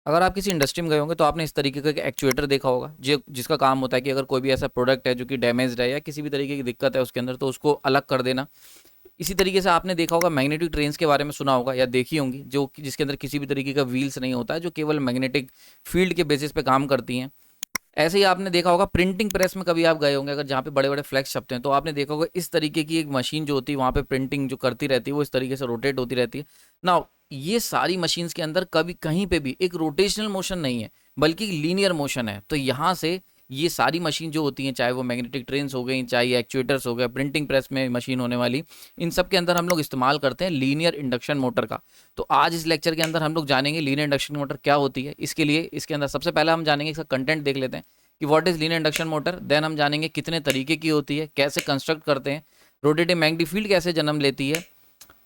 अगर आप किसी इंडस्ट्री में गए होंगे तो आपने इस तरीके का एक एक्चुएटर देखा होगा, जो जिसका काम होता है कि अगर कोई भी ऐसा प्रोडक्ट है जो कि डैमेज्ड है या किसी भी तरीके की दिक्कत है उसके अंदर, तो उसको अलग कर देना। इसी तरीके से आपने देखा होगा मैग्नेटिक ट्रेन्स के बारे में सुना होगा या देखी होंगी, जो जिसके अंदर किसी भी तरीके का व्हील्स नहीं होता है, जो केवल मैग्नेटिक फील्ड के बेसिस पे काम करती हैं। ऐसे ही आपने देखा होगा प्रिंटिंग प्रेस में कभी आप गए होंगे, अगर जहाँ पे बड़े बड़े फ्लैक्स छपते हैं, तो आपने देखा होगा इस तरीके की एक मशीन जो होती है वहाँ पे प्रिंटिंग जो करती रहती है वो इस तरीके से रोटेट होती रहती है ना। ये सारी मशीन्स के अंदर कभी कहीं पे भी एक रोटेशनल मोशन नहीं है, बल्कि लीनियर मोशन है। तो यहाँ से ये सारी मशीन जो होती हैं, चाहे वो मैग्नेटिक ट्रेन्स हो गई, चाहे एक्चुएटर्स हो गए, प्रिंटिंग प्रेस में मशीन होने वाली, इन सब के अंदर हम लोग इस्तेमाल करते हैं लीनियर इंडक्शन मोटर का। तो आज इस लेक्चर के अंदर हम लोग जानेंगे लीनियर इंडक्शन मोटर क्या होती है। इसके लिए इसके अंदर सबसे पहले हम जानेंगे, इसका कंटेंट देख लेते हैं कि what is linear induction motor. Then हम जानेंगे कितने तरीके की होती है, कैसे कंस्ट्रक्ट करते हैं, रोटेटिंग मैग्नेटिक फील्ड कैसे जन्म लेती है,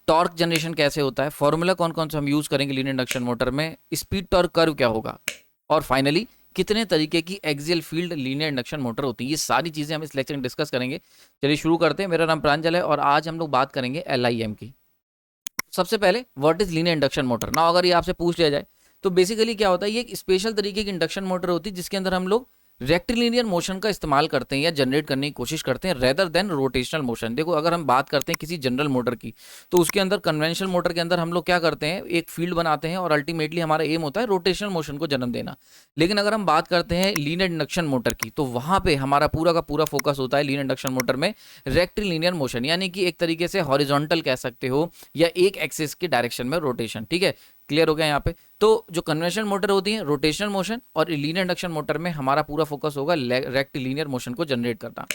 टॉर्क जनरेशन कैसे होता है, फॉर्मूला कौन कौन से हम यूज करेंगे लीनियर इंडक्शन मोटर में, स्पीड टॉर्क कर्व क्या होगा, और फाइनली कितने तरीके की axial field linear induction motor होती है। ये सारी चीजें हम इस लेक्चर में डिस्कस करेंगे। चलिए शुरू करते हैं। मेरा नाम प्रांजल है और आज हम लोग बात करेंगे LIM की। सबसे पहले what is linear induction motor ना, अगर ये आपसे पूछ लिया जाए तो बेसिकली क्या होता है, ये एक स्पेशल तरीके की इंडक्शन मोटर होती है जिसके अंदर हम लोग रेक्टिलिनियर मोशन का इस्तेमाल करते हैं या जनरेट करने की कोशिश करते हैं रेदर देन रोटेशनल मोशन। देखो अगर हम बात करते हैं किसी जनरल मोटर की, तो उसके अंदर कन्वेंशनल मोटर के अंदर हम लोग क्या करते हैं, एक फील्ड बनाते हैं और अल्टीमेटली हमारा एम होता है रोटेशनल मोशन को जन्म देना। लेकिन अगर हम बात करते हैं लीनियर इंडक्शन मोटर की, तो वहां पे हमारा पूरा का पूरा फोकस होता है लीनियर इंडक्शन मोटर में रेक्टिलिनियर मोशन, यानी कि एक तरीके से हॉरिजॉन्टल कह सकते हो या एक एक्सिस के डायरेक्शन में रोटेशन। ठीक है, क्लियर हो गया यहाँ पे। तो जो कन्वेंशनल मोटर होती है रोटेशनल मोशन, और लीनियर इंडक्शन मोटर में हमारा पूरा फोकस होगा रेक्टिलिनियर मोशन को जनरेट करना।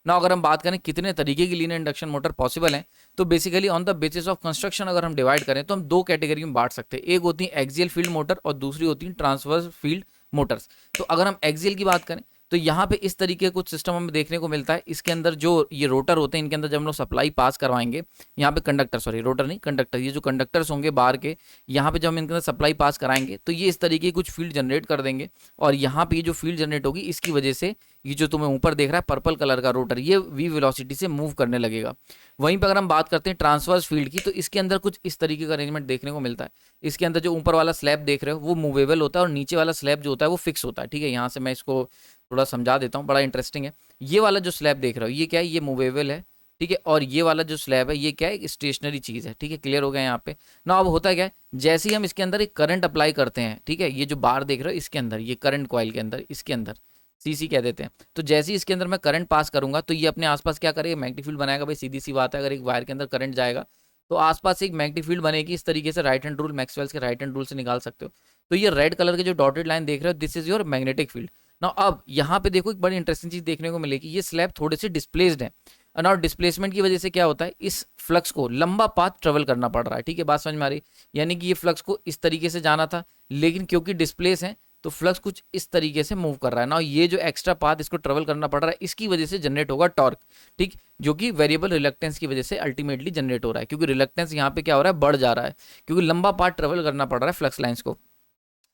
ना अगर हम बात करें कितने तरीके की लीनियर इंडक्शन मोटर पॉसिबल हैं, तो basically on the basis of construction अगर हम डिवाइड करें तो हम दो कैटेगरी में बांट सकते हैं। एक होती है एक्सियल फील्ड मोटर और दूसरी होती है ट्रांसवर्स फील्ड मोटर्स। तो अगर हम एक्सियल की बात करें तो यहाँ पे इस तरीके कुछ सिस्टम हमें देखने को मिलता है। इसके अंदर जो ये रोटर होते हैं, इनके अंदर जब हम लोग सप्लाई पास करवाएंगे, यहाँ पे कंडक्टर, सॉरी रोटर नहीं कंडक्टर, ये जो कंडक्टर्स होंगे बाहर के, यहाँ पे जब हम इनके अंदर सप्लाई पास कराएंगे तो ये इस तरीके की कुछ फील्ड जनरेट कर देंगे। और यहाँ पे ये जो फील्ड जनरेट होगी इसकी वजह से ये जो तुम्हें ऊपर देख रहा है पर्पल कलर का रोटर, ये v वेलोसिटी से मूव करने लगेगा। वहीं पर अगर हम बात करते हैं ट्रांसवर्स फील्ड की, तो इसके अंदर कुछ इस तरीके का अरेंजमेंट देखने को मिलता है। इसके अंदर जो ऊपर वाला स्लैब देख रहे हो वो मूवेबल होता है और नीचे वाला स्लैब जो होता है वो फिक्स होता है। ठीक है, यहाँ से मैं इसको थोड़ा समझा देता हूँ, बड़ा इंटरेस्टिंग है। ये वाला जो स्लैब देख रहे हो ये क्या है, ये मूवेबल है। ठीक है, और ये वाला जो स्लैब है ये क्या है, स्टेशनरी चीज है। ठीक है, क्लियर हो गया यहाँ पे ना। अब होता क्या है, जैसे ही हम इसके अंदर एक करंट अप्लाई करते हैं, ठीक है, ये जो बार देख रहे हो इसके अंदर, ये करंट कॉइल के अंदर, इसके अंदर CC कह देते हैं। तो जैसे ही इसके अंदर मैं करंट पास करूंगा तो ये अपने आसपास क्या करेगा, मैग्नेटिक फील्ड बनाएगा। भाई सीधी सी बात है, अगर एक वायर के अंदर करंट जाएगा तो आसपास एक मैग्नेटिक फील्ड बनेगी। इस तरीके से राइट हैंड रूल, मैक्सवेल्स के राइट हैंड रूल से निकाल सकते हो। तो ये रेड कलर के जो डॉटेड लाइन देख रहे हो, this is your magnetic field. ना अब यहाँ पे देखो एक बड़ी इंटरेस्टिंग चीज देखने को मिलेगी, ये स्लैब थोड़े से डिस्प्लेस्ड है और डिस्प्लेसमेंट की वजह से क्या होता है, इस फ्लक्स को लंबा पाथ ट्रेवल करना पड़ रहा है। ठीक है, बात समझ में आ रही, यानी कि ये फ्लक्स को इस तरीके से जाना था, लेकिन क्योंकि डिस्प्लेस है तो फ्लक्स कुछ इस तरीके से मूव कर रहा है ना। ये जो एक्स्ट्रा पाथ इसको ट्रेवल करना पड़ रहा है, इसकी वजह से जनरेट होगा टॉर्क। ठीक, जो कि वेरिएबल रिलक्टेंस की वजह से अल्टीमेटली जनरेट हो रहा है, क्योंकि रिलक्टेंस यहाँ पे क्या हो रहा है, बढ़ जा रहा है, क्योंकि लंबा पाथ ट्रेवल करना पड़ रहा है फ्लक्स लाइंस को।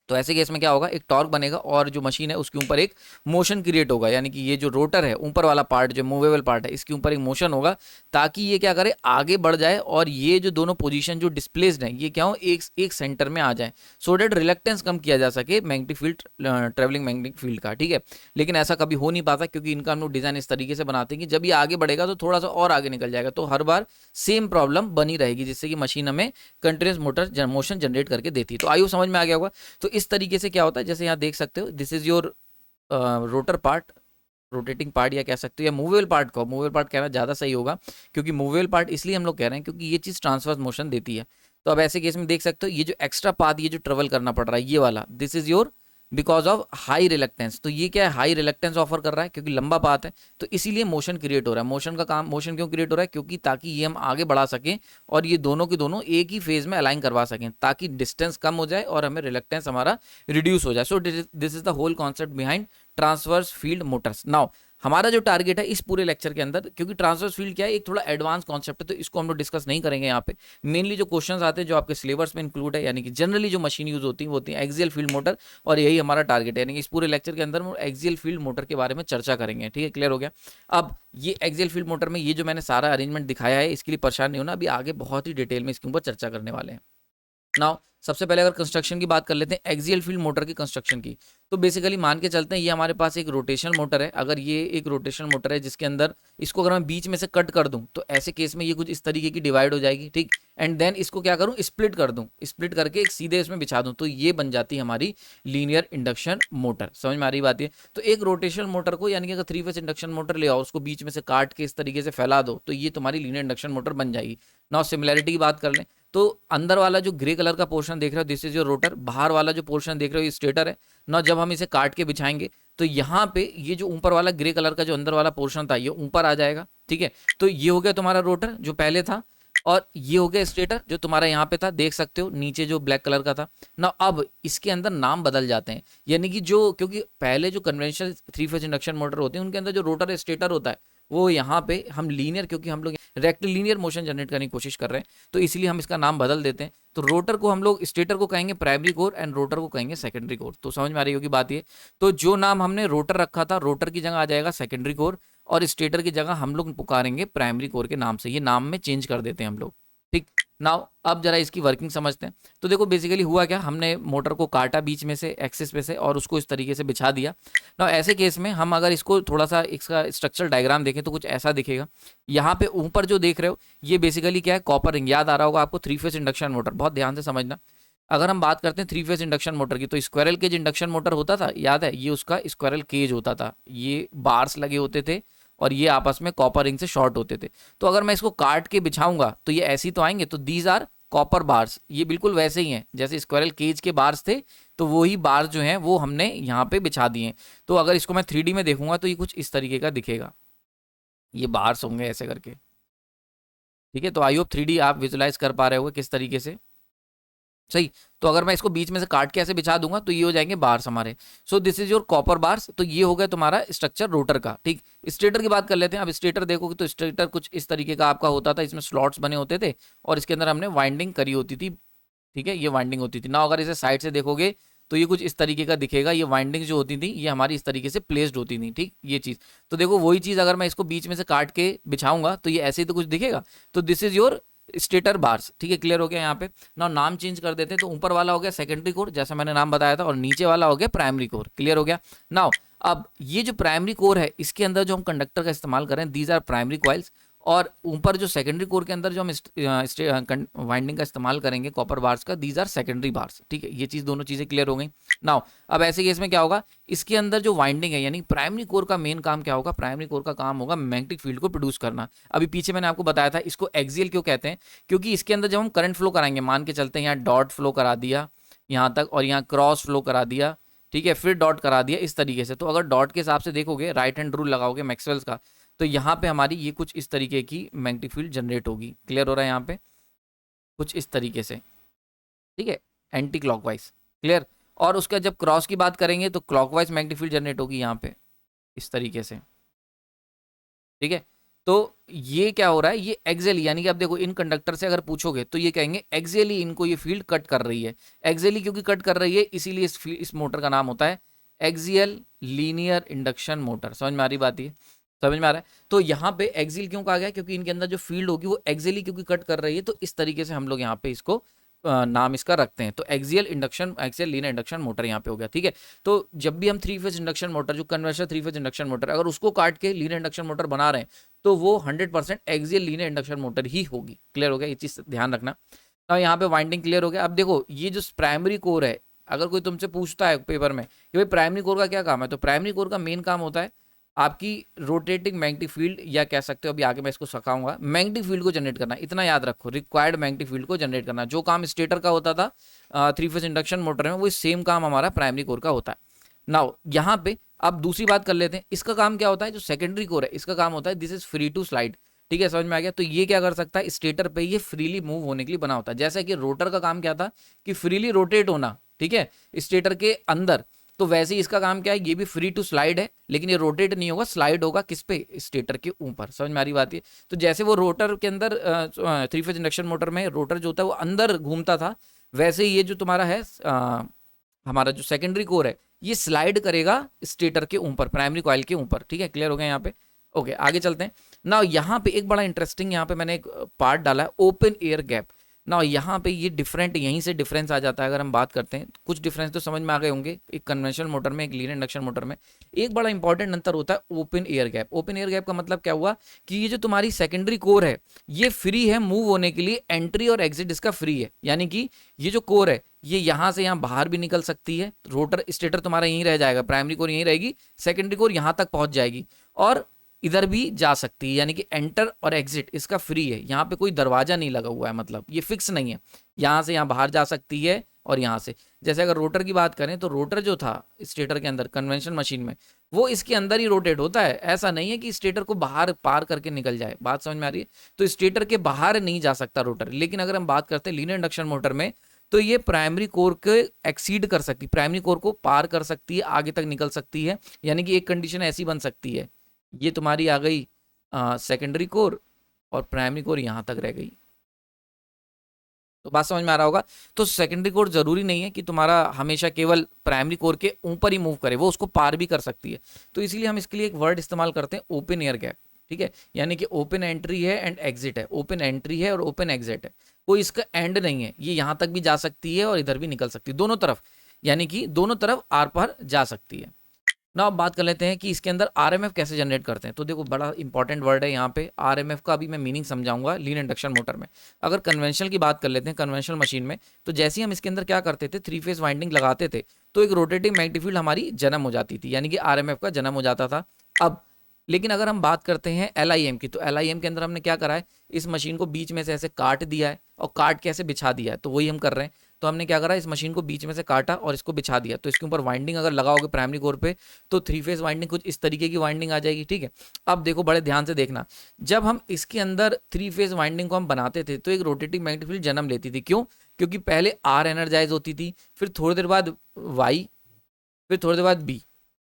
तो ऐसे केस में क्या होगा, एक टॉर्क बनेगा और जो मशीन है उसके ऊपर एक मोशन क्रिएट होगा, यानी कि ये जो रोटर है ऊपर वाला पार्ट जो मूवेबल पार्ट है इसके ऊपर एक मोशन होगा, ताकि ये क्या करे, आगे बढ़ जाए और ये जो दोनों पोजीशन जो डिस्प्लेस्ड है ये क्या हो, एक सेंटर में आ जाए, सो डेट रिलक्टेंस कम किया जा सके magnetic field, travelling magnetic field का। ठीक है, लेकिन ऐसा कभी हो नहीं पाता, क्योंकि इनका हम लोग डिजाइन इस तरीके से बनाते हैं कि जब ये आगे बढ़ेगा तो थोड़ा सा और आगे निकल जाएगा, तो हर बार सेम प्रॉब्लम बनी रहेगी, जिससे कि मशीन हमें कंटिन्यूस मोटर मोशन जनरेट करके देती है। तो आयु समझ में आ गया होगा। तो इस तरीके से क्या होता है, जैसे यहाँ देख सकते हो, this is your rotor part, rotating part या कह सकते हो, या मूवेबल पार्ट को मूवेबल पार्ट कहना ज़्यादा सही होगा, क्योंकि मूवेबल पार्ट इसलिए हम लोग कह रहे हैं क्योंकि ये चीज़ ट्रांसवर्स मोशन देती है। तो अब ऐसे केस में देख सकते हो ये जो एक्स्ट्रा पाथ ये जो ट्रेवल करना पड़ रहा है ये वाला, this is your because of high reluctance. तो ये क्या है, हाई रिलक्टेंस ऑफर कर रहा है क्योंकि लंबा पाथ है, तो इसीलिए मोशन क्रिएट हो रहा है। मोशन का काम, मोशन क्यों क्रिएट हो रहा है, क्योंकि ताकि ये हम आगे बढ़ा सकें और ये दोनों के दोनों एक ही फेज में अलाइन करवा सकें, ताकि डिस्टेंस कम हो जाए और हमें रिलक्टेंस हमारा रिड्यूस हो जाए। So this is the whole concept behind transverse field motors. Now हमारा जो टारगेट है इस पूरे लेक्चर के अंदर, क्योंकि ट्रांसवर्स फील्ड क्या है, एक थोड़ा एडवांस कॉन्सेप्ट है, तो इसको हम लोग डिस्कस नहीं करेंगे यहाँ पे। मेनली जो क्वेश्चंस आते हैं जो आपके सिलेबस में इंक्लूड है, यानी कि जनरली जो मशीन यूज होती है वो होती है एक्सियल फील्ड मोटर, और यही हमारा टारगेट है, यानी कि इस पूरे लेक्चर के अंदर हम एक्सियल फील्ड मोटर के बारे में चर्चा करेंगे। ठीक है, क्लियर हो गया। अब ये एक्सियल फील्ड मोटर में ये जो मैंने सारा अरेंजमेंट दिखाया है, इसके लिए परेशान नहीं होना, अभी आगे बहुत ही डिटेल में इसके ऊपर चर्चा करने वाले हैं। नाउ सबसे पहले अगर कंस्ट्रक्शन की बात कर लेते हैं, एक्सियल फील्ड मोटर की कंस्ट्रक्शन की, तो बेसिकली मान के चलते हैं ये हमारे पास एक रोटेशन मोटर है। अगर ये एक रोटेशन मोटर है जिसके अंदर इसको अगर मैं बीच में से कट कर दूं तो ऐसे केस में ये कुछ इस तरीके की डिवाइड हो जाएगी, ठीक। एंड देन इसको क्या करूं, स्प्लिट कर दूं, स्प्लिट करके एक सीधे इसमें बिछा दूं, तो ये बन जाती है हमारी लीनियर इंडक्शन मोटर। समझ में आ रही बात है। तो एक रोटेशन मोटर को, यानी कि अगर 3 फेज इंडक्शन मोटर ले आओ, उसको बीच में से काट के इस तरीके से फैला दो, तो ये तुम्हारी लीनियर इंडक्शन मोटर बन जाएगी। नाउ सिमिलैरिटी की बात कर लें, तो अंदर वाला जो ग्रे कलर का पोर्शन देख रहे हो दिस इज योर रोटर, बाहर वाला जो पोर्शन देख रहे हो ये स्टेटर है ना। जब हम इसे काट के बिछाएंगे तो यहाँ पे ये जो ऊपर वाला ग्रे कलर का जो अंदर वाला पोर्शन था ये ऊपर आ जाएगा, ठीक है। तो ये हो गया तुम्हारा रोटर जो पहले था, और ये हो गया स्टेटर जो तुम्हारा यहाँ पे था, देख सकते हो नीचे जो ब्लैक कलर का था ना। अब इसके अंदर नाम बदल जाते हैं, यानी कि जो, क्योंकि पहले जो कन्वेंशनल 3 फेज इंडक्शन मोटर होते हैं उनके अंदर जो रोटर स्टेटर होता है वो यहाँ पे हम लीनियर, क्योंकि हम लोग रेक्टिलिनियर मोशन जनरेट करने की कोशिश कर रहे हैं तो इसलिए हम इसका नाम बदल देते हैं। तो रोटर को हम लोग, स्टेटर को कहेंगे प्राइमरी कोर एंड रोटर को कहेंगे सेकेंडरी कोर। तो समझ में आ रही होगी बात ये। तो जो नाम हमने रोटर रखा था, रोटर की जगह आ जाएगा सेकेंडरी कोर, और स्टेटर की जगह हम लोग पुकारेंगे प्राइमरी कोर के नाम से। ये नाम में चेंज कर देते हैं हम लोग, ठीक। नाउ अब जरा इसकी वर्किंग समझते हैं। तो देखो बेसिकली हुआ क्या, हमने मोटर को काटा बीच में से एक्सिस पे से और उसको इस तरीके से बिछा दिया। नाउ ऐसे केस में हम अगर इसको थोड़ा सा इसका स्ट्रक्चरल डायग्राम देखें तो कुछ ऐसा दिखेगा। यहाँ पे ऊपर जो देख रहे हो ये बेसिकली क्या है, कॉपर रिंग। याद आ रहा होगा आपको 3 फेज इंडक्शन मोटर, बहुत ध्यान से समझना। अगर हम बात करते हैं 3 फेज इंडक्शन मोटर की, तो स्क्वायरल केज इंडक्शन मोटर होता था, याद है, ये उसका स्क्वायरल केज होता था, ये बार्स लगे होते थे और ये आपस में कॉपर रिंग से शॉर्ट होते थे। तो अगर मैं इसको काट के बिछाऊंगा तो ये ऐसे ही तो आएंगे, तो दीज आर कॉपर बार्स। ये बिल्कुल वैसे ही हैं जैसे स्क्वायरल केज के बार्स थे, तो वही बार्स जो हैं वो हमने यहाँ पे बिछा दिए। तो अगर इसको मैं 3D में देखूंगा तो ये कुछ इस तरीके का दिखेगा, ये बार्स होंगे ऐसे करके, ठीक है। तो आई होप 3D आप विजुलाइज कर पा रहे होगे किस तरीके से, सही। तो अगर मैं इसको बीच में से काट के ऐसे बिछा दूंगा तो ये हो जाएंगे बार्स हमारे। सो this is your copper bars. तो ये हो गया तुम्हारा स्ट्रक्चर रोटर का, ठीक। स्टेटर की बात कर लेते हैं। अब स्टेटर देखोगे तो स्टेटर कुछ इस तरीके का आपका होता था, इसमें स्लॉट्स बने होते थे और इसके अंदर हमने वाइंडिंग करी होती थी, ठीक है, ये वाइंडिंग होती थी ना। अगर इसे साइड से देखोगे तो ये कुछ इस तरीके का दिखेगा, ये वाइंडिंग जो होती थी ये हमारी इस तरीके से प्लेस्ड होती थी, ठीक, ये चीज़। तो देखो वही चीज़ अगर मैं इसको बीच में से काट के बिछाऊंगा तो ये ऐसे ही तो कुछ दिखेगा। तो this is your stator bars, ठीक है, क्लियर हो गया यहाँ पे ना। नाम चेंज कर देते हैं, तो ऊपर वाला हो गया सेकेंडरी कोर जैसा मैंने नाम बताया था, और नीचे वाला हो गया प्राइमरी कोर, क्लियर हो गया नाउ। अब ये जो प्राइमरी कोर है इसके अंदर जो हम कंडक्टर का इस्तेमाल कर रहे हैं दीज आर प्राइमरी कॉइल्स, और ऊपर जो सेकेंडरी कोर के अंदर जो हम वाइंडिंग का इस्तेमाल करेंगे कॉपर बार्स का, दीज आर सेकेंडरी बार्स, ठीक है। ये चीज़, दोनों चीज़ें क्लियर हो गई नाउ। अब ऐसे केस में क्या होगा, इसके अंदर जो वाइंडिंग है यानी प्राइमरी कोर का मेन काम क्या होगा, प्राइमरी कोर का काम होगा मैग्नेटिक फील्ड को प्रोड्यूस करना। अभी पीछे मैंने आपको बताया था इसको एक्सियल क्यों कहते हैं, क्योंकि इसके अंदर जब हम करंट फ्लो कराएंगे, मान के चलते हैं यहाँ डॉट फ्लो करा दिया यहाँ तक और यहाँ क्रॉस फ्लो करा दिया, ठीक है, फिर डॉट करा दिया इस तरीके से। तो अगर डॉट के हिसाब से देखोगे, राइट हैंड रूल लगाओगे मैक्सवेल्स का, तो यहाँ पे हमारी ये कुछ इस तरीके की मैग्नेटिक फील्ड जनरेट होगी, क्लियर हो रहा है यहाँ पे, कुछ इस तरीके से, ठीक है, एंटी क्लॉकवाइज, क्लियर। और उसका जब क्रॉस की बात करेंगे तो क्लॉकवाइज मैग्नेटिक फील्ड जनरेट होगी यहाँ पे इस तरीके से, ठीक है। तो ये क्या हो रहा है, ये एक्सियली, यानी कि अब देखो इन कंडक्टर से अगर पूछोगे तो ये कहेंगे एक्सियली इनको ये फील्ड कट कर रही है। एक्सियली क्योंकि कट कर रही है इसीलिए इस मोटर का नाम होता है एक्सियल लीनियर इंडक्शन मोटर। समझ में आ रही बात, ये समझ में आ रहा है। तो यहाँ पे एक्सियल क्यों कहा गया, क्योंकि इनके अंदर जो फील्ड होगी वो एक्सियली क्योंकि कट कर रही है, तो इस तरीके से हम लोग यहाँ पे इसको नाम इसका रखते हैं। तो axial induction, axial linear induction motor यहाँ पे हो गया, ठीक है। तो जब भी हम 3 फेज इंडक्शन मोटर, जो कन्वेंशनल 3 फेज इंडक्शन मोटर, अगर उसको काट के लीनियर इंडक्शन मोटर बना रहे हैं तो वो 100% एक्सियल लीनियर इंडक्शन मोटर ही होगी, क्लियर हो गया, ये चीज़ ध्यान रखना। तो यहाँ पे वाइंडिंग क्लियर हो गया। अब देखो ये जो प्राइमरी कोर है, अगर कोई तुमसे पूछता है पेपर में कि भाई प्राइमरी कोर का क्या काम है, तो प्राइमरी कोर का मेन काम होता है आपकी रोटेटिंग मैग्नेटिक फील्ड, या कह सकते हो अभी आगे मैं इसको सिखाऊंगा, मैग्नेटिक फील्ड को जनरेट करना। इतना याद रखो, रिक्वायर्ड मैग्नेटिक फील्ड को जनरेट करना। जो काम स्टेटर का होता था 3 फेज इंडक्शन मोटर में, वो सेम काम हमारा प्राइमरी कोर का होता है। नाउ यहाँ पे अब दूसरी बात कर लेते हैं, इसका काम क्या होता है, जो सेकेंडरी कोर है इसका काम होता है this is free to slide, ठीक है, समझ में आ गया। तो ये क्या कर सकता है, स्टेटर पे ये फ्रीली मूव होने के लिए बना होता है। जैसा कि रोटर का काम क्या था कि फ्रीली रोटेट होना, ठीक है, स्टेटर के अंदर, तो वैसे ही इसका काम क्या है, ये भी फ्री टू स्लाइड है, लेकिन ये रोटेट नहीं होगा, स्लाइड होगा किस पे, स्टेटर के ऊपर। समझ में आ रही बात है। तो जैसे वो रोटर के अंदर 3 फेज इंडक्शन मोटर में रोटर जो होता है वो अंदर घूमता था, वैसे ही ये जो तुम्हारा है हमारा जो सेकेंडरी कोर है ये स्लाइड करेगा स्टेटर के ऊपर, प्राइमरी कॉइल के ऊपर, ठीक है, क्लियर हो गया यहाँ पे। ओके, आगे चलते हैं ना। यहाँ पे एक बड़ा इंटरेस्टिंग यहाँ पे मैंने एक पार्ट डाला है, ओपन एयर गैप। ना यहाँ पे ये डिफरेंट, यहीं से डिफरेंस आ जाता है। अगर हम बात करते हैं, कुछ डिफरेंस तो समझ में आ गए होंगे, एक कन्वेंशनल मोटर में, एक लीनियर इंडक्शन मोटर में। एक बड़ा इंपॉर्टेंट अंतर होता है open air gap. Open air gap का मतलब क्या हुआ कि ये जो तुम्हारी सेकेंडरी कोर है ये फ्री है मूव होने के लिए, एंट्री और एग्जिट इसका फ्री है। यानी कि ये जो कोर है ये यहाँ से यहाँ बाहर भी निकल सकती है, रोटर स्टेटर तुम्हारा यहीं रह जाएगा, प्राइमरी कोर यहीं रहेगी, सेकेंडरी कोर यहाँ तक पहुंच जाएगी और इधर भी जा सकती है। यानी कि एंटर और एग्जिट इसका फ्री है, यहाँ पे कोई दरवाजा नहीं लगा हुआ है, मतलब ये फिक्स नहीं है, यहाँ से यहाँ बाहर जा सकती है और यहाँ से। जैसे अगर रोटर की बात करें तो रोटर जो था स्टेटर के अंदर कन्वेंशनल मशीन में, वो इसके अंदर ही रोटेट होता है। ऐसा नहीं है कि स्टेटर को बाहर पार करके निकल जाए। बात समझ में आ रही है? तो स्टेटर के बाहर नहीं जा सकता रोटर। लेकिन अगर हम बात करते हैं लीनियर इंडक्शन मोटर में, तो ये प्राइमरी कोर के एक्सीड कर सकती, प्राइमरी कोर को पार कर सकती है, आगे तक निकल सकती है। यानी कि एक कंडीशन ऐसी बन सकती है, ये तुम्हारी आ गई सेकेंडरी कोर और प्राइमरी कोर यहां तक रह गई। तो बात समझ में आ रहा होगा। तो सेकेंडरी कोर जरूरी नहीं है कि तुम्हारा हमेशा केवल प्राइमरी कोर के ऊपर ही मूव करे, वो उसको पार भी कर सकती है। तो इसीलिए हम इसके लिए एक वर्ड इस्तेमाल करते हैं ओपन एयर गैप। ठीक है, यानी कि ओपन एंट्री है एंड एग्जिट है, ओपन एंट्री है और ओपन एग्जिट है, कोई इसका एंड नहीं है। ये यहां तक भी जा सकती है और इधर भी निकल सकती है, दोनों तरफ, यानी कि दोनों तरफ आर पार जा सकती है ना। अब बात कर लेते हैं कि इसके अंदर आरएमएफ कैसे जनरेट करते हैं। तो देखो बड़ा इंपॉर्टेंट वर्ड है यहाँ पे आरएमएफ का, अभी मैं मीनिंग समझाऊंगा लीनियर इंडक्शन मोटर में। अगर कन्वेंशनल की बात कर लेते हैं, कन्वेंशनल मशीन में, तो जैसे ही हम इसके अंदर क्या करते थे, 3 फेज वाइंडिंग लगाते थे, तो एक रोटेटिंग मैग्नेटिक फील्ड हमारी जन्म हो जाती थी, यानी कि आरएमएफ का जन्म हो जाता था। अब लेकिन अगर हम बात करते हैं एलआईएम की, तो एलआईएम के अंदर हमने क्या करा है, इस मशीन को बीच में से ऐसे काट दिया है और काट के ऐसे बिछा दिया है। तो वही हम कर रहे हैं। तो हमने क्या करा, इस मशीन को बीच में से काटा और इसको बिछा दिया। तो इसके ऊपर वाइंडिंग अगर लगाओगे प्राइमरी कोर पे, तो 3 फेज वाइंडिंग कुछ इस तरीके की वाइंडिंग आ जाएगी। ठीक है, अब देखो बड़े ध्यान से देखना, जब हम इसके अंदर 3 फेज वाइंडिंग को हम बनाते थे तो एक रोटेटिंग मैग्नेटिक फील्ड जन्म लेती थी। क्यों? क्योंकि पहले आर एनर्जाइज होती थी, फिर थोड़ी देर बाद वाई, फिर थोड़ी देर बाद बी।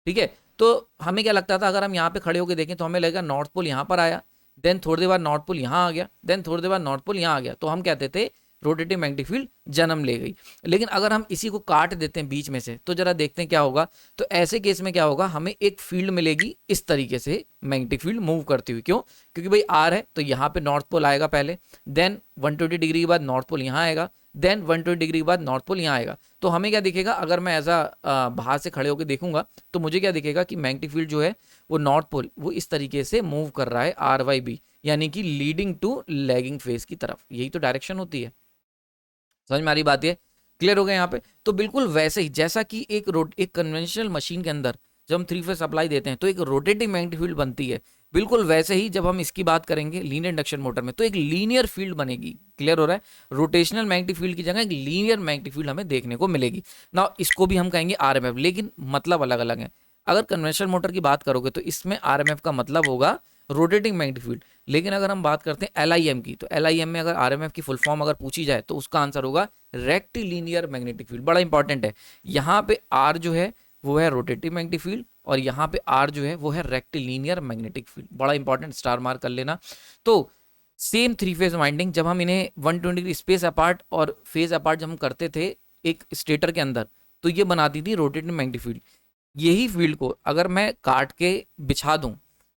ठीक है, तो हमें क्या लगता था, अगर हम यहाँ पे खड़े होकर देखें तो हमें लगेगा नॉर्थ पोल यहाँ पर आया, देन थोड़ी देर बाद नॉर्थ पोल यहाँ आ गया, देन थोड़ी देर बाद नॉर्थ पोल यहाँ आ गया, तो हम कहते थे रोटेटिंग मैग्नेटिक फील्ड जन्म ले गई। लेकिन अगर हम इसी को काट देते हैं बीच में से, तो जरा देखते हैं क्या होगा। तो ऐसे केस में क्या होगा, हमें एक फील्ड मिलेगी इस तरीके से, मैग्नेटिक फील्ड मूव करती हुई। क्यों? क्योंकि भाई आर है तो यहाँ पे नॉर्थ पोल आएगा पहले, देन 120 डिग्री के बाद नॉर्थ पोल यहाँ आएगा, देन 120 डिग्री के बाद नॉर्थ पोल यहाँ आएगा। तो हमें क्या दिखेगा, अगर मैं ऐसा बाहर से खड़े होकर देखूंगा तो मुझे क्या दिखेगा कि मैग्नेटिक फील्ड जो है वो नॉर्थ पोल वो इस तरीके से मूव कर रहा है आर वाई बी, यानी कि लीडिंग टू लैगिंग फेज की तरफ। यही तो डायरेक्शन होती है। समझ में आ रही बात? ये क्लियर हो गया यहाँ पे? तो बिल्कुल वैसे ही जैसा कि एक कन्वेंशनल मशीन के अंदर जब हम 3 फेज सप्लाई देते हैं तो एक रोटेटिंग मैग्नेटिक फील्ड बनती है, बिल्कुल वैसे ही जब हम इसकी बात करेंगे लीनियर इंडक्शन मोटर में, तो एक लीनियर फील्ड बनेगी। क्लियर हो रहा है? रोटेशनल मैग्नेटिक फील्ड की जगह एक लीनियर मैग्नेटिक फील्ड हमें देखने को मिलेगी ना। इसको भी हम कहेंगे आरएमएफ, लेकिन मतलब अलग अलग है। अगर कन्वेंशनल मोटर की बात करोगे तो इसमें आरएमएफ का मतलब होगा रोटेटिंग मैग्नेटिक फील्ड। लेकिन अगर हम बात करते हैं एलआईएम की, तो एलआईएम में अगर आरएमएफ की फुल फॉर्म अगर पूछी जाए तो उसका आंसर होगा रेक्टिलिनियर मैग्नेटिक फील्ड। बड़ा इंपॉर्टेंट है, यहाँ पे आर जो है वो है रोटेटिव मैग्नेटिक फील्ड और यहाँ पे आर जो है वो है रेक्टिलिनियर मैग्नेटिक फील्ड। बड़ा इंपॉर्टेंट, स्टार मार्क कर लेना। तो सेम 3 फेज वाइंडिंग जब हम इन्हें 120 डिग्री स्पेस अपार्ट और फेज अपार्ट जब हम करते थे एक स्टेटर के अंदर, तो ये बनाती थी रोटेटिव मैग्नेटिक फील्ड। यही फील्ड को अगर मैं काट के बिछा दूं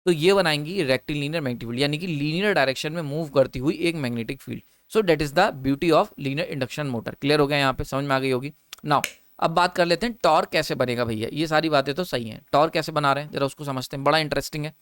तो ये बनाएंगी रेक्टिलिनियर मैग्नेटिक फील्ड, यानी कि लीनियर डायरेक्शन में मूव करती हुई एक magnetic field. So that is the beauty of linear induction motor. Clear हो गया? यहाँ पे समझ में आ गई होगी। नाउ अब बात कर लेते हैं टॉर्क कैसे बनेगा भैया। ये सारी बातें तो सही हैं, टॉर्क कैसे बना रहे हैं जरा उसको समझते हैं, बड़ा इंटरेस्टिंग है।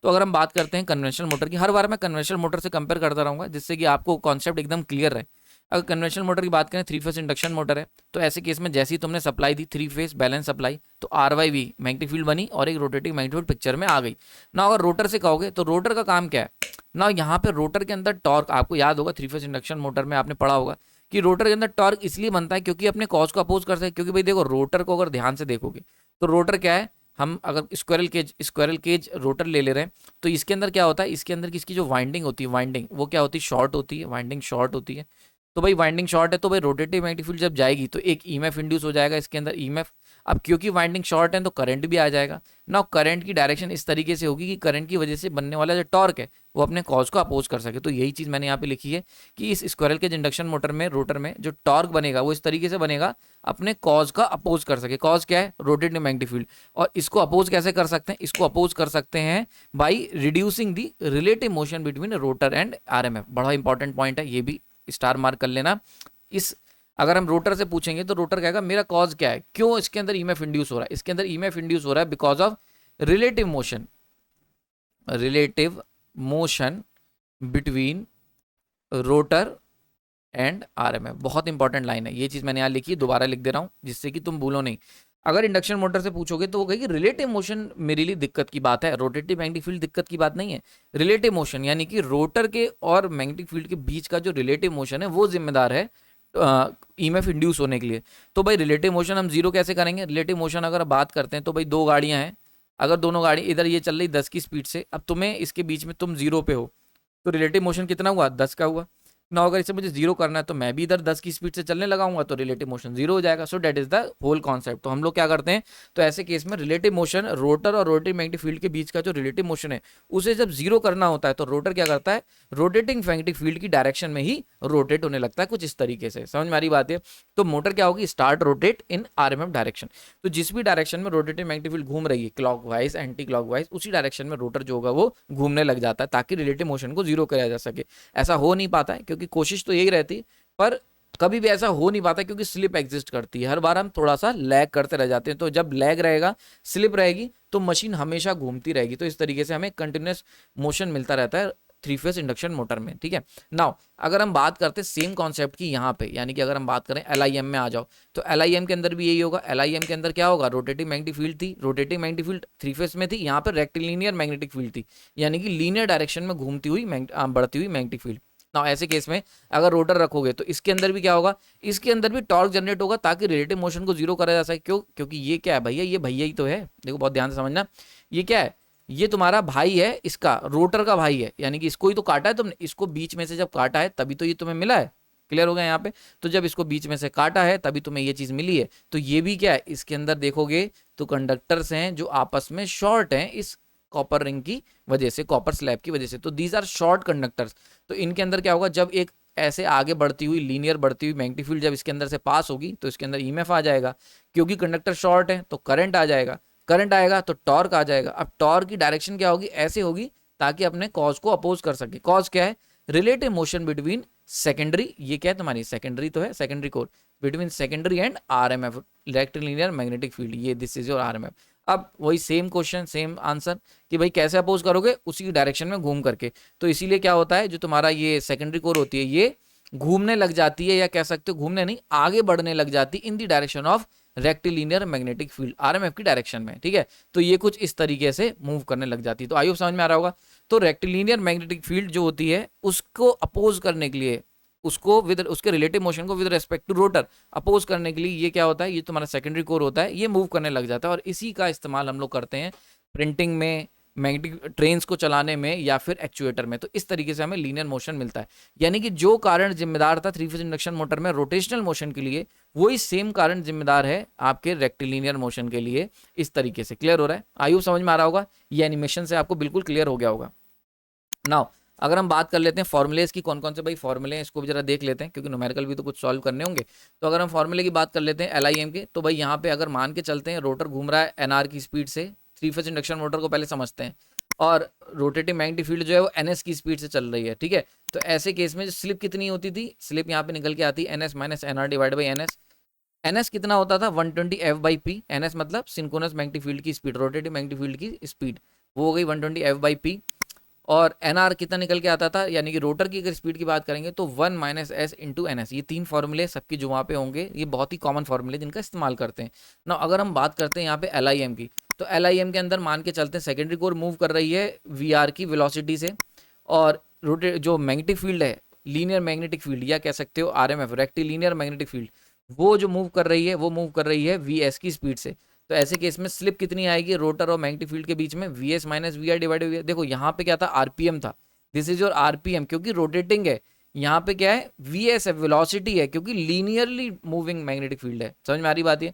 तो अगर हम बात करते हैं कन्वेंशनल मोटर की, हर बार मैं कन्वेंशनल मोटर से कंपेयर करता रहूंगा जिससे कि आपको कॉन्सेप्ट एकदम क्लियर रहे। अगर कन्वेंशनल मोटर की बात करें, 3 फेज इंडक्शन मोटर है, तो ऐसे केस में जैसे ही तुमने सप्लाई दी 3 फेज बैलेंस सप्लाई, तो R Y B magnetic field बनी और एक रोटेटिंग मैग्नेटिक फील्ड पिक्चर में आ गई ना। अगर रोटर से कहोगे तो रोटर का काम क्या है ना, यहाँ पे रोटर के अंदर टॉर्क, आपको याद होगा 3 फेज इंडक्शन मोटर में आपने पढ़ा होगा कि रोटर के अंदर टॉर्क इसलिए बनता है क्योंकि अपने कॉज को अपोज कर सकते। क्योंकि भाई देखो, रोटर को अगर ध्यान से देखोगे तो रोटर क्या है, हम अगर स्क्वायरल केज रोटर ले रहे हैं तो इसके अंदर क्या होता है, इसके अंदर किसकी जो वाइंडिंग होती है, वाइंडिंग वो क्या होती है, शॉर्ट होती है, वाइंडिंग शॉर्ट होती है। तो भाई वाइंडिंग शॉर्ट है तो भाई रोटेटिव मैग्नेटिक फील्ड जब जाएगी तो एक ईएमएफ इंड्यूस हो जाएगा इसके अंदर, ईएमएफ। अब क्योंकि वाइंडिंग शॉर्ट है तो करंट भी आ जाएगा ना। करंट की डायरेक्शन इस तरीके से होगी कि करंट की वजह से बनने वाला जो टॉर्क है वो अपने कॉज को अपोज कर सके। तो यही चीज मैंने यहाँ पे लिखी है कि इस स्क्वायरल केज इंडक्शन मोटर में, रोटर में जो टॉर्क बनेगा वो इस तरीके से बनेगा, अपने कॉज का अपोज कर सके। कॉज क्या है? Rotative magnetic field. और इसको अपोज कैसे कर सकते हैं? इसको अपोज कर सकते हैं by reducing the relative motion between rotor and RMF. बड़ा इंपॉर्टेंट पॉइंट है, ये भी स्टार मार्क कर लेना। इस अगर हम रोटर से पूछेंगे तो रोटर कहेगा मेरा कॉज क्या है, क्यों इसके अंदर ईएमएफ इंड्यूस हो रहा है। इसके अंदर ईएमएफ इंड्यूस हो रहा है because of relative motion, relative motion between rotor and RMF. बहुत इंपॉर्टेंट लाइन है, ये चीज मैंने यहाँ लिखी, दोबारा लिख दे रहा हूँ जिससे कि तुम भूलो नहीं। अगर इंडक्शन मोटर से पूछोगे तो वो कहेगी रिलेटिव मोशन मेरे लिए दिक्कत की बात है, रोटेटिव मैग्नेटिक फील्ड दिक्कत की बात नहीं है। रिलेटिव मोशन यानी कि रोटर के और मैग्नेटिक फील्ड के बीच का जो रिलेटिव मोशन है वो जिम्मेदार है ईएमएफ इंड्यूस होने के लिए। तो भाई रिलेटिव मोशन हम जीरो कैसे करेंगे। रिलेटिव मोशन अगर बात करते हैं तो भाई दो गाड़ियां हैं, अगर दोनों गाड़ी इधर ये चल रही 10 की स्पीड से, अब तुम्हें इसके बीच में तुम जीरो पे हो तो रिलेटिव मोशन कितना हुआ, 10 का हुआ ना। अगर इसे मुझे जीरो करना है तो मैं भी इधर 10 की स्पीड से चलने लगाऊंगा तो रिलेटिव मोशन जीरो हो जाएगा। So that is the whole concept. तो हम लोग क्या करते हैं, तो ऐसे केस में रिलेटिव मोशन, रोटर और रोटेटिंग मैग्नेटिक फील्ड के बीच का जो रिलेटिव मोशन है उसे जब जीरो करना होता है तो रोटर क्या करता है, रोटेटिंग मैग्नेटिक फील्ड की डायरेक्शन में ही रोटेट होने लगता है, कुछ इस तरीके से। समझ में आ रही बात है। तो मोटर क्या होगी, start rotate in RMF direction. तो जिस भी डायरेक्शन में रोटेटिंग मैग्नेटिक फील्ड घूम रही है, क्लॉकवाइज एंटी क्लॉकवाइज, उसी डायरेक्शन में रोटर जो होगा वो घूमने लग जाता है ताकि रिलेटिव मोशन को जीरो किया जा सके। ऐसा हो नहीं पाता है क्योंकि कोशिश तो यही रहती, पर कभी भी ऐसा हो नहीं पाता क्योंकि स्लिप एग्जिस्ट करती है। हर बार हम थोड़ा सा लैग करते रह जाते हैं। तो जब लैग रहेगा, स्लिप रहेगी, तो मशीन हमेशा घूमती रहेगी। तो इस तरीके से हमें कंटिन्यूस मोशन मिलता रहता है थ्री फेज इंडक्शन मोटर में। ठीक है। नाउ अगर हम बात करते हैं सेम कॉन्सेप्ट की यहाँ पे, यानी कि अगर हम बात करें एलआईएम में आ जाओ, तो एलआईएम के अंदर भी यही होगा। एलआईएम के अंदर क्या होगा, रोटेटिंग मैग्नेटिक फील्ड थी, rotating magnetic field three phase में थी, यहाँ पर रेक्टिलिनियर मैग्नेटिक फील्ड थी, यानी कि लीनियर डायरेक्शन में घूमती हुई बढ़ती हुई मैग्नेटिक फील्ड। ना ऐसे केस में अगर रोटर रखोगे तो इसके अंदर भी क्या होगा, इसके अंदर भी टॉर्क जनरेट होगा ताकि रिलेटिव मोशन को जीरो करा जा सके। क्यों, क्योंकि ये क्या है भैया, ये भैया ही तो है। देखो बहुत ध्यान से समझना, ये क्या है, ये तुम्हारा भाई है, इसका रोटर का भाई है, यानी कि इसको ही तो काटा है तुमने, इसको बीच में से जब काटा है तभी तो ये तुम्हें मिला है। क्लियर हो गया यहाँ पे। तो जब इसको बीच में से काटा है तभी तुम्हें ये चीज मिली है। तो ये भी क्या है, इसके अंदर देखोगे तो कंडक्टर्स हैं जो आपस में शॉर्ट हैं इस कॉपर रिंग की वजह से, कॉपर स्लैब की वजह से। तो दीज आर शॉर्ट कंडक्टर्स। तो इनके अंदर क्या होगा, जब एक ऐसे आगे बढ़ती हुई लीनियर बढ़ती हुई मैग्नेटिक फील्ड जब इसके अंदर से पास होगी तो इसके अंदर ईएमएफ आ जाएगा। क्योंकि कंडक्टर शॉर्ट है तो करंट आ जाएगा, करंट आएगा तो टॉर्क आ जाएगा। अब टॉर्क की डायरेक्शन क्या होगी, ऐसे होगी ताकि अपने कॉज को अपोज कर सके। कॉज क्या है, रिलेटिव मोशन बिटवीन सेकेंडरी, ये क्या है तुम्हारी सेकेंडरी तो है, secondary core, between secondary and RMF, rectilinear magnetic field, ये दिस इज योर आरएमएफ। अब वही सेम क्वेश्चन सेम आंसर कि भाई कैसे अपोज करोगे, उसी की डायरेक्शन में घूम करके। तो इसीलिए क्या होता है, जो तुम्हारा ये सेकेंडरी कोर होती है ये घूमने लग जाती है, या कह सकते हो घूमने नहीं, आगे बढ़ने लग जाती in the direction of rectilinear magnetic field, RMF की डायरेक्शन में। ठीक है। तो ये कुछ इस तरीके से मूव करने लग जाती है। तो आई होप समझ में आ रहा होगा। तो रेक्टिलिनियर मैग्नेटिक फील्ड जो होती है उसको अपोज करने के लिए, उसको विद उसके रिलेटिव मोशन को with respect to rotor oppose करने के लिए ये क्या होता है, ये तुम्हारा सेकेंडरी कोर होता है, ये मूव करने लग जाता है। और इसी का इस्तेमाल हम लोग करते हैं प्रिंटिंग में, मैग्नेटिक ट्रेन्स को चलाने में, या फिर एक्चुएटर में। तो इस तरीके से हमें लीनियर मोशन मिलता है। यानी कि जो कारण जिम्मेदार था थ्री फेज इंडक्शन मोटर में रोटेशनल मोशन के लिए, वही सेम कारण जिम्मेदार है आपके रेक्टिलिनियर मोशन के लिए। इस तरीके से क्लियर हो रहा है, आयु समझ में आ रहा होगा, ये एनिमेशन से आपको बिल्कुल क्लियर हो गया होगा। नाउ अगर हम बात कर लेते हैं फॉर्मूलेज की, कौन कौन से भाई फॉर्मूले हैं, इसको भी जरा देख लेते हैं क्योंकि न्यूमेरिकल भी तो कुछ सॉल्व करने होंगे। तो अगर हम फॉर्मूले की बात कर लेते हैं एलआईएम के, तो भाई यहाँ पे अगर मान के चलते हैं रोटर घूम रहा है एनआर की स्पीड से, थ्री फेज इंडक्शन मोटर को पहले समझते हैं, और रोटेटिंग मैग्नेटिक फील्ड जो है वो एनएस की स्पीड से चल रही है। ठीक है। तो ऐसे केस में स्लिप कितनी होती थी, स्लिप यहाँ पे निकल के आती है NS minus NR divide by NS. NS कितना होता था 120 एफ बाई पी, एनएस मतलब सिंक्रोनस मैग्नेटिक फील्ड की स्पीड, रोटेटिंग मैग्नेटिक फील्ड की स्पीड, वो हो गई 120 एफ बाई पी। और एनआर कितना निकल के आता था, यानी कि रोटर की अगर स्पीड की बात करेंगे तो 1 minus S into N S. ये तीन फॉर्मूले सबकी जो वहाँ पे होंगे, ये बहुत ही कॉमन फॉर्मूले जिनका इस्तेमाल करते हैं ना। अगर हम बात करते हैं यहाँ पे एलआईएम की, तो एलआईएम के अंदर मान के चलते हैं सेकेंडरी कोर मूव कर रही है वीआर की वेलोसिटी से, और रोटेट जो मैग्नेटिक फील्ड है, लीनियर मैग्नेटिक फील्ड या कह सकते हो आरएमएफ, रेक्टिलिनियर मैग्नेटिक फील्ड, वो जो मूव कर रही है वो मूव कर रही है वीएस की स्पीड से। तो ऐसे केस में स्लिप कितनी आएगी रोटर और मैग्नेटिक फील्ड के बीच में, V S minus V R divide by, देखो यहाँ पे क्या था आरपीएम था, दिस इज योर आरपीएम क्योंकि रोटेटिंग है। यहाँ पे क्या है, वी एस है, वेलोसिटी है, क्योंकि लीनियरली मूविंग मैग्नेटिक फील्ड है। समझ में आ रही बात है।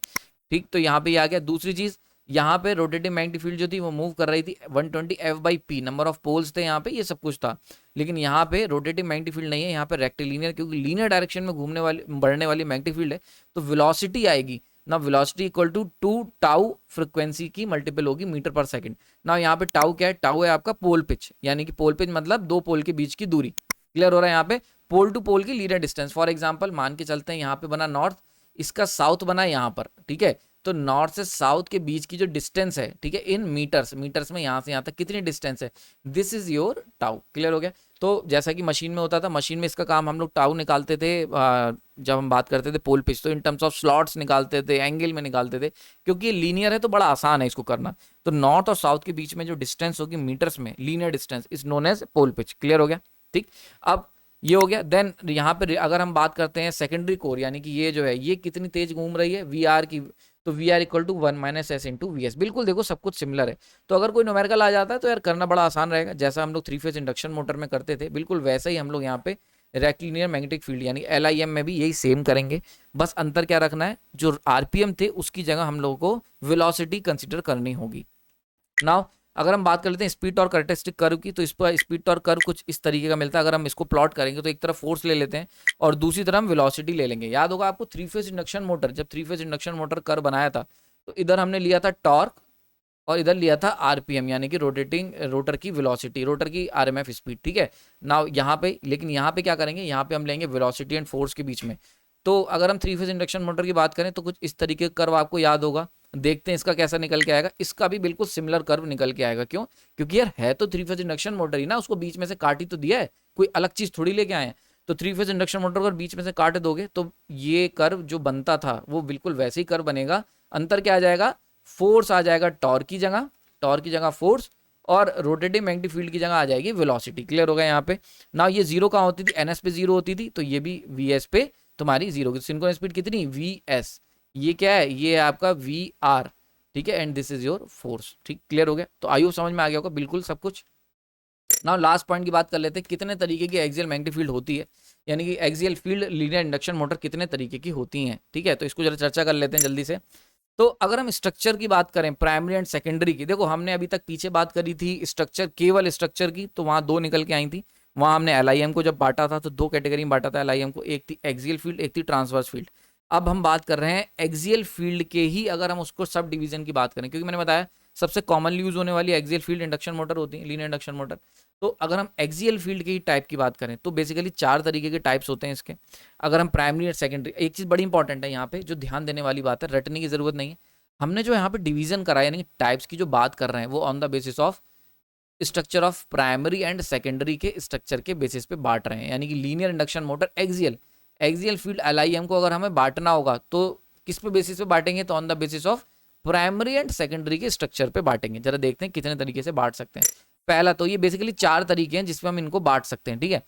ठीक। तो यहाँ पे ये आ गया। दूसरी चीज, यहाँ पे रोटेटिंग मैग्नेटिक फील्ड जो थी वो मूव कर रही थी 120 F by P, number of poles थे यहाँ पे, ये सब कुछ था। लेकिन यहाँ पे रोटेटिंग मैग्नेटिक फील्ड नहीं है, यहाँ पे रेक्टिलिनियर, क्योंकि लीनियर डायरेक्शन में घूमने वाली बढ़ने वाली मैग्नेटिक फील्ड है। तो वेलोसिटी आएगी ना, velocity equal to 2 tau frequency की मल्टीपल होगी मीटर पर सेकंड ना। यहाँ पे टाउ क्या है, टाउ है आपका पोल पिच, यानी कि पोल पिच मतलब दो पोल के बीच की दूरी। क्लियर हो रहा है यहाँ पे। पोल टू पोल की लीनियर डिस्टेंस। फॉर एग्जांपल मान के चलते हैं यहाँ पे बना नॉर्थ, इसका साउथ बना यहाँ पर, ठीक है। तो नॉर्थ से साउथ के बीच की जो डिस्टेंस है, ठीक है, इन मीटर्स, मीटर्स में यहाँ से यहाँ तक कितनी डिस्टेंस है, this is your tau. Clear हो गया। तो जैसा कि मशीन में होता था, मशीन में इसका काम हम लोग टाउ निकालते थे जब हम बात करते थे पोल पिच, तो इन टर्म्स ऑफ स्लॉट्स निकालते थे, एंगल में निकालते थे, क्योंकि ये लीनियर है तो बड़ा आसान है इसको करना। तो नॉर्थ और साउथ के बीच में जो डिस्टेंस होगी मीटर्स में, linear distance is known as pole pitch. Clear हो गया, ठीक। अब ये हो गया। देन यहाँ पे अगर हम बात करते हैं सेकेंडरी कोर, यानी कि ये जो है ये कितनी तेज घूम रही है वी आर की, तो V R equal to 1 - s into V S. बिल्कुल देखो सब कुछ सिमिलर है। तो अगर कोई न्यूमेरिकल आ जाता है तो यार करना बड़ा आसान रहेगा, जैसा हम लोग 3 फेज इंडक्शन मोटर में करते थे, बिल्कुल वैसा ही हम लोग यहाँ पे रेक्टिलिनियर मैग्नेटिक फील्ड यानी LIM में भी यही सेम करेंगे। बस अंतर क्या रखना है, जो RPM थे उसकी जगह हम लोगों को वेलोसिटी कंसिडर करनी होगी। नाउ अगर हम बात कर लेते हैं स्पीड टॉर्क कैरेक्टरिस्टिक कर्व की, तो इस पर स्पीड टॉर्क कर्व कुछ इस तरीके का मिलता है। अगर हम इसको प्लॉट करेंगे तो एक तरफ फोर्स ले लेते हैं और दूसरी तरफ हम वेलोसिटी ले लेंगे। याद होगा आपको 3 फेज इंडक्शन मोटर, जब 3 फेज इंडक्शन मोटर कर्व बनाया था तो इधर हमने लिया था टॉर्क और इधर लिया था RPM यानी कि रोटेटिंग रोटर की वेलोसिटी, रोटर की RMF स्पीड, ठीक है। नाउ यहाँ पे, लेकिन यहाँ पे क्या करेंगे, यहाँ पे हम लेंगे वेलोसिटी एंड फोर्स के बीच में। तो अगर हम 3 फेज इंडक्शन मोटर की बात करें तो कुछ इस तरीके का कर्व आपको याद होगा। देखते हैं इसका कैसा निकल के आएगा। इसका भी बिल्कुल सिमिलर कर्व निकल के आएगा। क्यों? क्योंकि यार है तो 3 फेज इंडक्शन मोटर ही ना, उसको बीच में से काट ही तो दिया है, कोई अलग चीज थोड़ी लेके आए हैं। तो 3 फेज इंडक्शन मोटर अगर बीच में से काट दोगे तो ये कर्व जो बनता था वो बिल्कुल वैसे ही कर्व बनेगा। अंतर क्या आ जाएगा, फोर्स आ जाएगा टॉर्क की जगह फोर्स, और रोटेटिंग मैग्नेटिक फील्ड की जगह आ जाएगी वेलोसिटी। क्लियर होगा यहाँ पे ना। ये जीरो कहाँ होती थी, NS पे जीरो होती थी, तो ये भी VS पे तुम्हारी जीरो की। सिंक्रोनस स्पीड कितनी, VS, ये क्या है, ये है आपका VR, ठीक है, and this is your force. ठीक, क्लियर हो गया। तो आई होप समझ में आ गया होगा बिल्कुल सब कुछ। नाउ लास्ट पॉइंट की बात कर लेते हैं, कितने तरीके की एक्सियल मैग्नेटिक फील्ड होती है, यानी कि axial field linear induction motor कितने तरीके की होती हैं, ठीक है। तो इसको जरा चर्चा कर लेते हैं जल्दी से। तो अगर हम स्ट्रक्चर की बात करें, प्राइमरी एंड सेकेंडरी की, देखो हमने अभी तक पीछे बात करी थी स्ट्रक्चर, केवल स्ट्रक्चर की, तो वहां दो निकल के आई थी। वहां हमने LIM को जब बांटा था तो दो कैटेगरी में बांटा था LIM को, एक थी एक्सियल फील्ड, एक थी ट्रांसवर्स फील्ड। अब हम बात कर रहे हैं एक्सियल फील्ड के ही, अगर हम उसको सब डिवीजन की बात करें, क्योंकि मैंने बताया सबसे कॉमनली यूज होने वाली एक्सियल फील्ड इंडक्शन मोटर होती है, लीनियर इंडक्शन मोटर। तो अगर हम एक्सियल फील्ड के ही टाइप की बात करें तो बेसिकली 4 तरीके के टाइप्स होते हैं इसके। अगर हम प्राइमरी और सेकेंडरी, एक चीज बड़ी इंपॉर्टेंट है यहाँ पे जो ध्यान देने वाली बात है, रटने की जरूरत नहीं है। हमने जो यहाँ पे डिवीजन करा है, यानी टाइप्स की जो बात कर रहे हैं, वो on the basis of structure of primary and secondary के स्ट्रक्चर के बेसिस पे बांट रहे हैं। यानी कि linear induction motor axial field LIM को अगर हमें बांटना होगा तो किस पे बेसिस पे बांटेंगे, तो on the basis of primary and secondary के स्ट्रक्चर पे बांटेंगे। जरा देखते हैं कितने तरीके से बांट सकते हैं। पहला तो ये बेसिकली 4 तरीके हैं जिसमें हम इनको बांट सकते हैं, ठीक है।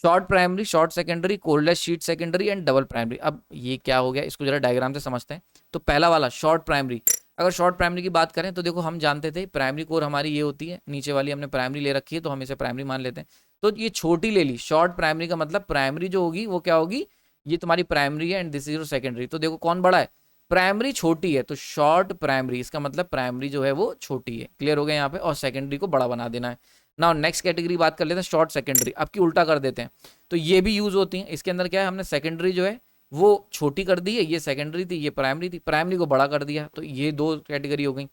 Short primary, short secondary, coreless sheet secondary and double primary. अब ये क्या हो गया, इसको जरा डायग्राम से समझते हैं। तो पहला वाला शॉर्ट प्राइमरी, अगर शॉर्ट प्राइमरी की बात करें तो देखो हम जानते थे प्राइमरी कोर हमारी ये होती है, नीचे वाली हमने प्राइमरी ले रखी है तो हम इसे प्राइमरी मान लेते हैं। तो ये छोटी ले ली शॉर्ट प्राइमरी का मतलब प्राइमरी जो होगी वो क्या होगी, ये तुम्हारी प्राइमरी है and this is your secondary. तो देखो कौन बड़ा है, प्राइमरी छोटी है, तो शॉर्ट प्राइमरी, इसका मतलब प्राइमरी जो है वो छोटी है। क्लियर हो गया यहाँ पे, और सेकेंडरी को बड़ा बना देना है। नाउ नेक्स्ट कैटेगरी बात कर लेते हैं शॉर्ट सेकेंडरी। अब की उल्टा कर देते हैं, तो ये भी यूज होती है। इसके अंदर क्या है, हमने सेकेंडरी जो है वो छोटी कर दी है, ये सेकेंडरी थी, ये प्राइमरी थी, प्राइमरी को बड़ा कर दिया, तो ये 2 कैटेगरी हो गई।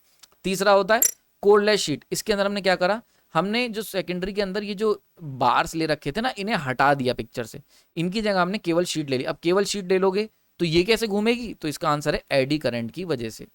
तीसरा होता है कोरलेस शीट। इसके अंदर हमने क्या करा, हमने जो सेकेंडरी के अंदर ये जो बार्स ले रखे थे ना, इन्हें हटा दिया पिक्चर से, इनकी जगह हमने केवल शीट ले ली। अब केवल शीट ले लोगे तो ये कैसे घूमेगी, तो इसका आंसर है एडी करंट की वजह से,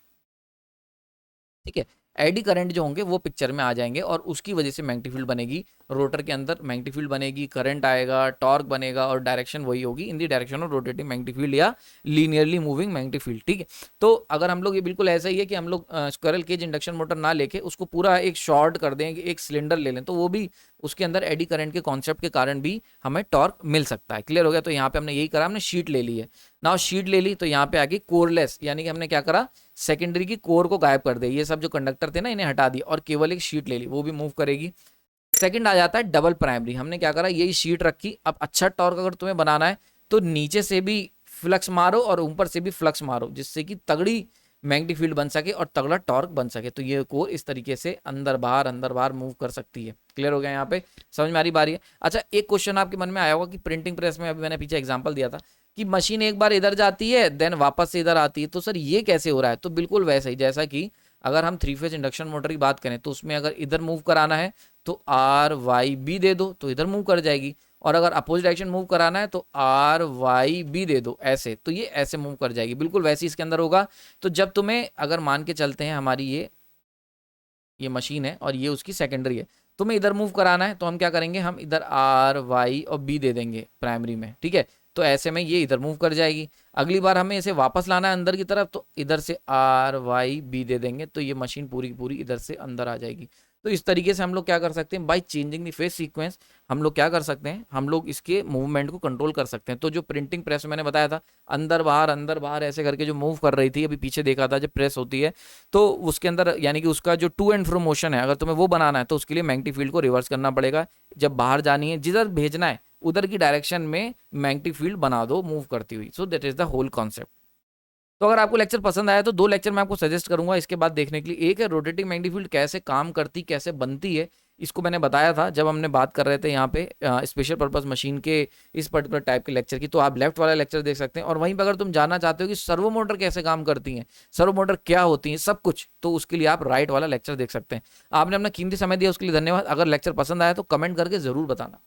ठीक है। एडी करंट जो होंगे वो पिक्चर में आ जाएंगे और उसकी वजह से मैग्नेटिक फील्ड बनेगी, रोटर के अंदर मैग्नेटिक फील्ड बनेगी, करंट आएगा, टॉर्क बनेगा, और डायरेक्शन वही होगी in the direction of rotating magnetic field या लीनियरली मूविंग मैग्नेटिक फील्ड, ठीक है। तो अगर हम लोग ये बिल्कुल ऐसा ही है कि हम लोग स्क्विरल केज इंडक्शन मोटर ना लेके उसको पूरा एक शॉर्ट कर दें, एक सिलेंडर ले लें, तो वो भी उसके अंदर एडी करंट के कॉन्सेप्ट के कारण भी हमें टॉर्क मिल सकता है। क्लियर हो गया। तो यहाँ पे हमने यही करा, हमने शीट ले ली है। नाउ शीट ले ली तो यहाँ पे आगे कोरलेस, यानी कि हमने क्या करा, सेकेंडरी की कोर को गायब कर दे, ये सब जो कंडक्टर थे ना इन्हें हटा दिया और केवल एक शीट ले ली, वो भी मूव करेगी। सेकंड आ जाता है डबल प्राइमरी। हमने क्या करा, यही शीट रखी। अब अच्छा टॉर्क अगर तुम्हें बनाना है तो नीचे से भी फ्लक्स मारो और ऊपर से भी फ्लक्स मारो, जिससे कि तगड़ी मैग्नेटिक फील्ड बन सके और तगड़ा टॉर्क बन सके। तो ये कोर इस तरीके से अंदर बाहर मूव कर सकती है। क्लियर हो गया यहाँ पे, समझ में आ रही बारी है। अच्छा, एक क्वेश्चन आपके मन में आया होगा कि प्रिंटिंग प्रेस में, अभी मैंने पीछे एग्जांपल दिया था कि मशीन एक बार इधर जाती है देन वापस से इधर आती है, तो सर ये कैसे हो रहा है, तो बिल्कुल वैसा ही जैसा कि अगर हम 3 फेज इंडक्शन मोटर की बात करें तो उसमें अगर इधर मूव कराना है तो RYB दे दो तो इधर मूव कर जाएगी, और अगर अपोजिट डायरेक्शन मूव कराना है तो आर वाई बी दे दो ऐसे, तो ये ऐसे मूव कर जाएगी, बिल्कुल वैसे ही इसके अंदर होगा। तो जब तुम्हें अगर मान के चलते हैं हमारी ये मशीन है और ये उसकी सेकेंडरी है, तुम्हें इधर मूव कराना है तो हम क्या करेंगे, हम इधर आर वाई और बी दे देंगे प्राइमरी में, ठीक है। तो ऐसे में ये इधर मूव कर जाएगी। अगली बार हमें इसे वापस लाना है अंदर की तरफ, तो इधर से आर वाई बी दे देंगे, तो ये मशीन पूरी की पूरी इधर से अंदर आ जाएगी। तो इस तरीके से हम लोग क्या कर सकते हैं, by changing the face sequence हम लोग क्या कर सकते हैं, हम लोग इसके मूवमेंट को कंट्रोल कर सकते हैं। तो जो प्रिंटिंग प्रेस मैंने बताया था, अंदर बाहर ऐसे करके जो मूव कर रही थी, अभी पीछे देखा था जब प्रेस होती है तो उसके अंदर यानी कि उसका जो टू एंड फ्रो मोशन है, अगर तुम्हें वो बनाना है तो उसके लिए मैग्नेटिक फील्ड को रिवर्स करना पड़ेगा। जब बाहर जानी है, जिधर भेजना है उधर की डायरेक्शन में मैग्नेटिक फील्ड बना दो मूव करती हुई। So that is the whole concept. तो अगर आपको लेक्चर पसंद आया तो 2 लेक्चर मैं आपको सजेस्ट करूंगा इसके बाद देखने के लिए। एक है रोटेटिंग मैग्नेटिक फील्ड कैसे काम करती, कैसे बनती है, इसको मैंने बताया था जब हमने बात कर रहे थे यहाँ पे स्पेशल पर्पस मशीन के इस पर्टिकुलर टाइप के लेक्चर की। तो आप लेफ्ट वाला लेक्चर देख सकते हैं। और वहीं पर अगर तुम जानना चाहते हो कि सर्वो मोटर कैसे काम करती हैं, सर्वो मोटर क्या होती है, सब कुछ, तो उसके लिए आप राइट वाला लेक्चर देख सकते हैं। आपने अपना कीमती समय दिया उसके लिए धन्यवाद। अगर लेक्चर पसंद आया तो कमेंट करके जरूर बताना।